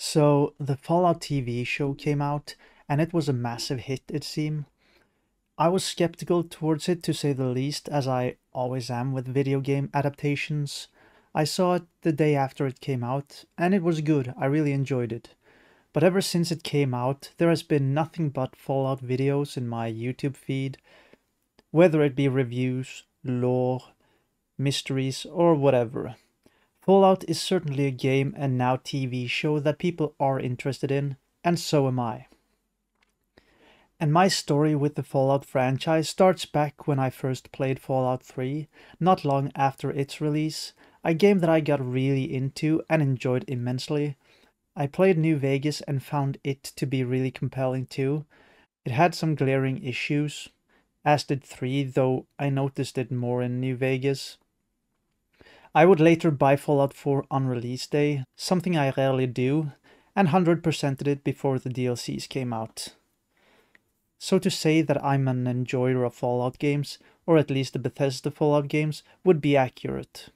So, the Fallout TV show came out, and it was a massive hit, it seemed. I was skeptical towards it, to say the least, as I always am with video game adaptations. I saw it the day after it came out, and it was good. I really enjoyed it. But ever since it came out, there has been nothing but Fallout videos in my YouTube feed, whether it be reviews, lore, mysteries, or whatever. Fallout is certainly a game and now TV show that people are interested in, and so am I. And my story with the Fallout franchise starts back when I first played Fallout 3, not long after its release, a game that I got really into and enjoyed immensely. I played New Vegas and found it to be really compelling too. It had some glaring issues, as did 3, though I noticed it more in New Vegas. I would later buy Fallout 4 on release day, something I rarely do, and 100%ed it before the DLCs came out. So to say that I'm an enjoyer of Fallout games, or at least the Bethesda Fallout games, would be accurate.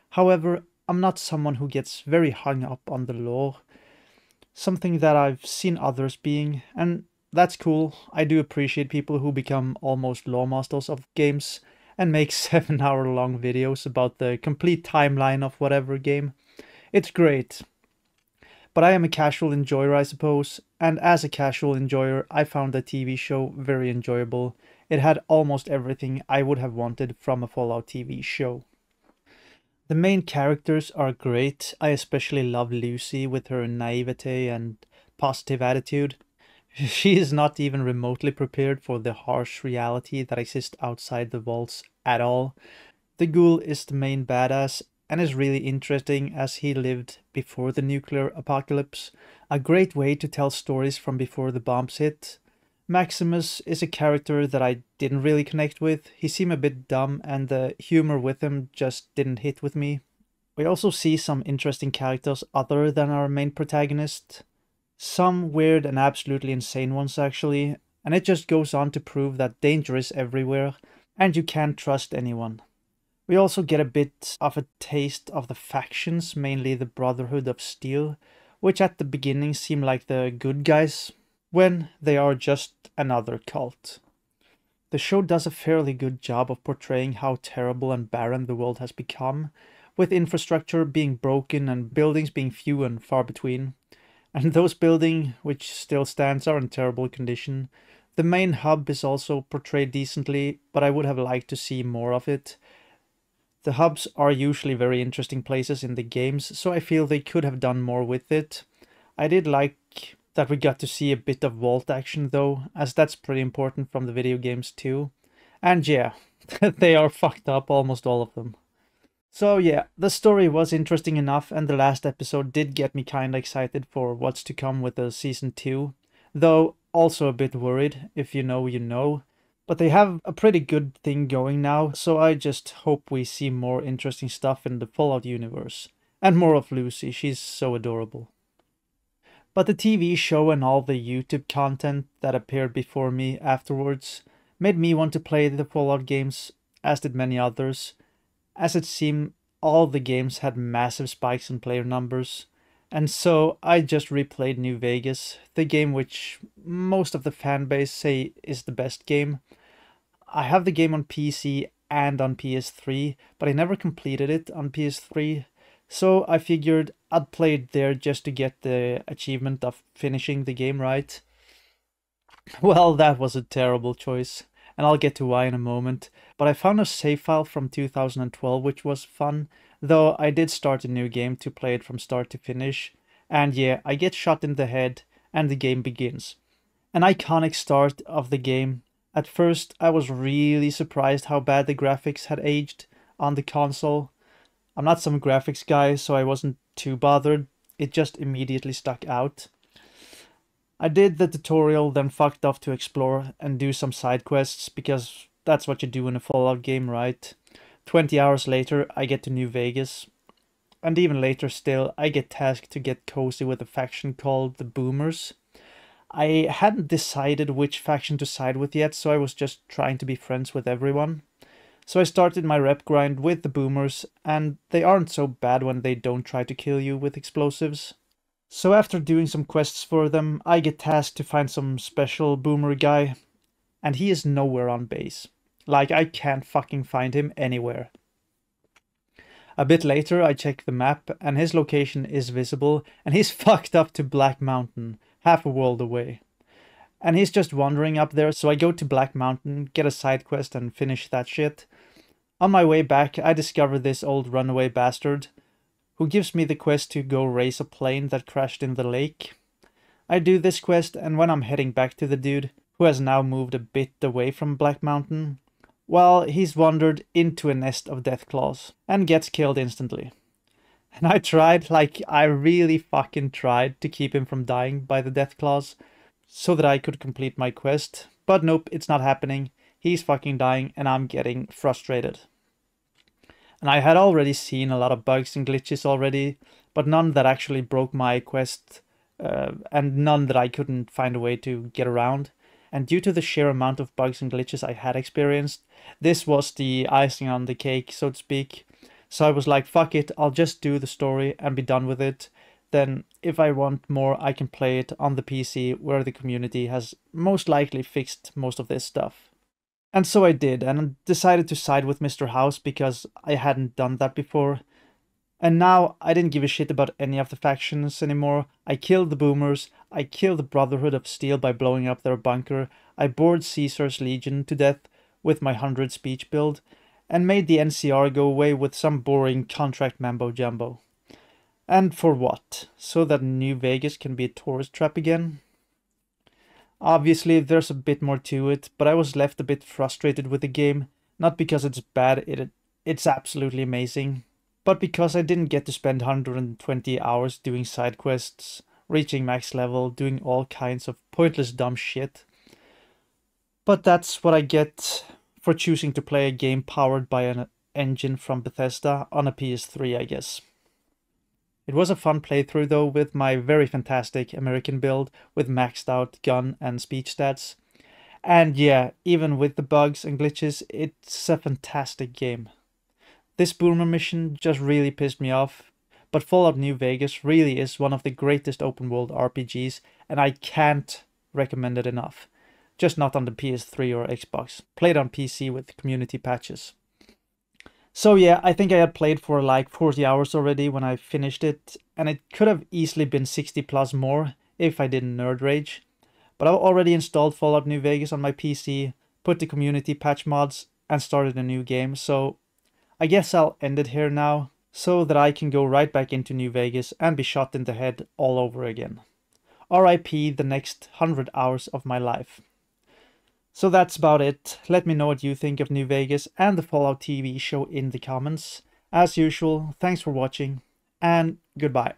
However, I'm not someone who gets very hung up on the lore, something that I've seen others being, and that's cool. I do appreciate people who become almost lore masters of games and make 7-hour long videos about the complete timeline of whatever game. It's great. But I am a casual enjoyer, I suppose, and as a casual enjoyer, I found the TV show very enjoyable. It had almost everything I would have wanted from a Fallout TV show. The main characters are great. I especially love Lucy with her naivete and positive attitude. She is not even remotely prepared for the harsh reality that exists outside the walls at all. The ghoul is the main badass and is really interesting as he lived before the nuclear apocalypse. A great way to tell stories from before the bombs hit. Maximus is a character that I didn't really connect with. He seemed a bit dumb and the humor with him just didn't hit with me. We also see some interesting characters other than our main protagonist. Some weird and absolutely insane ones actually, and it just goes on to prove that danger is everywhere and you can't trust anyone. We also get a bit of a taste of the factions, mainly the Brotherhood of Steel, which at the beginning seem like the good guys, when they are just another cult. The show does a fairly good job of portraying how terrible and barren the world has become, with infrastructure being broken and buildings being few and far between. And those buildings which still stands are in terrible condition. The main hub is also portrayed decently, but I would have liked to see more of it. The hubs are usually very interesting places in the games, so I feel they could have done more with it. I did like that we got to see a bit of vault action though, as that's pretty important from the video games too. And yeah, they are fucked up, almost all of them. So yeah, the story was interesting enough, and the last episode did get me kinda excited for what's to come with the season 2. Though also a bit worried, if you know you know. But they have a pretty good thing going now, so I just hope we see more interesting stuff in the Fallout universe. And more of Lucy, she's so adorable. But the TV show and all the YouTube content that appeared before me afterwards made me want to play the Fallout games, as did many others, as it seemed all the games had massive spikes in player numbers. And so I just replayed New Vegas, the game which most of the fanbase say is the best game. I have the game on PC and on PS3, but I never completed it on PS3, so I figured I'd play it there just to get the achievement of finishing the game right. Well, that was a terrible choice, and I'll get to why in a moment, but I found a save file from 2012 which was fun, though I did start a new game to play it from start to finish, and yeah, I get shot in the head, and the game begins. An iconic start of the game. At first, I was really surprised how bad the graphics had aged on the console. I'm not some graphics guy, so I wasn't too bothered. It just immediately stuck out. I did the tutorial, then fucked off to explore and do some side quests, because that's what you do in a Fallout game, right? 20 hours later, I get to New Vegas. And even later still, I get tasked to get cozy with a faction called the Boomers. I hadn't decided which faction to side with yet, so I was just trying to be friends with everyone. So I started my rep grind with the Boomers, and they aren't so bad when they don't try to kill you with explosives. So after doing some quests for them, I get tasked to find some special boomer guy, and he is nowhere on base. Like, I can't fucking find him anywhere. A bit later, I check the map, and his location is visible, and he's fucked up to Black Mountain, half a world away. And he's just wandering up there, so I go to Black Mountain, get a side quest, and finish that shit. On my way back, I discover this old runaway bastard, who gives me the quest to go race a plane that crashed in the lake. I do this quest, and when I'm heading back to the dude, who has now moved a bit away from Black Mountain, well, he's wandered into a nest of deathclaws and gets killed instantly. And I tried, like I really fucking tried to keep him from dying by the deathclaws so that I could complete my quest, but nope, it's not happening. He's fucking dying and I'm getting frustrated. And I had already seen a lot of bugs and glitches already, but none that actually broke my quest, and none that I couldn't find a way to get around. And due to the sheer amount of bugs and glitches I had experienced, this was the icing on the cake, so to speak. So I was like, fuck it, I'll just do the story and be done with it. Then if I want more, I can play it on the PC where the community has most likely fixed most of this stuff. And so I did, and decided to side with Mr. House because I hadn't done that before. And now I didn't give a shit about any of the factions anymore. I killed the boomers, I killed the Brotherhood of Steel by blowing up their bunker, I bored Caesar's Legion to death with my 100 speech build, and made the NCR go away with some boring contract mambo jumbo. And for what? So that New Vegas can be a tourist trap again? Obviously, there's a bit more to it, but I was left a bit frustrated with the game, not because it's bad, it's absolutely amazing, but because I didn't get to spend 120 hours doing side quests, reaching max level, doing all kinds of pointless dumb shit. But that's what I get for choosing to play a game powered by an engine from Bethesda on a PS3, I guess. It was a fun playthrough though, with my very fantastic American build with maxed out gun and speech stats. And yeah, even with the bugs and glitches, it's a fantastic game. This boomer mission just really pissed me off, but Fallout New Vegas really is one of the greatest open world RPGs, and I can't recommend it enough. Just not on the PS3 or Xbox. Played on PC with community patches. So yeah, I think I had played for like 40 hours already when I finished it, and it could have easily been 60 plus more if I didn't nerd rage. But I've already installed Fallout New Vegas on my PC, put the community patch mods, and started a new game, so I guess I'll end it here now, so that I can go right back into New Vegas and be shot in the head all over again. RIP the next 100 hours of my life. So that's about it. Let me know what you think of New Vegas and the Fallout TV show in the comments. As usual, thanks for watching, and goodbye.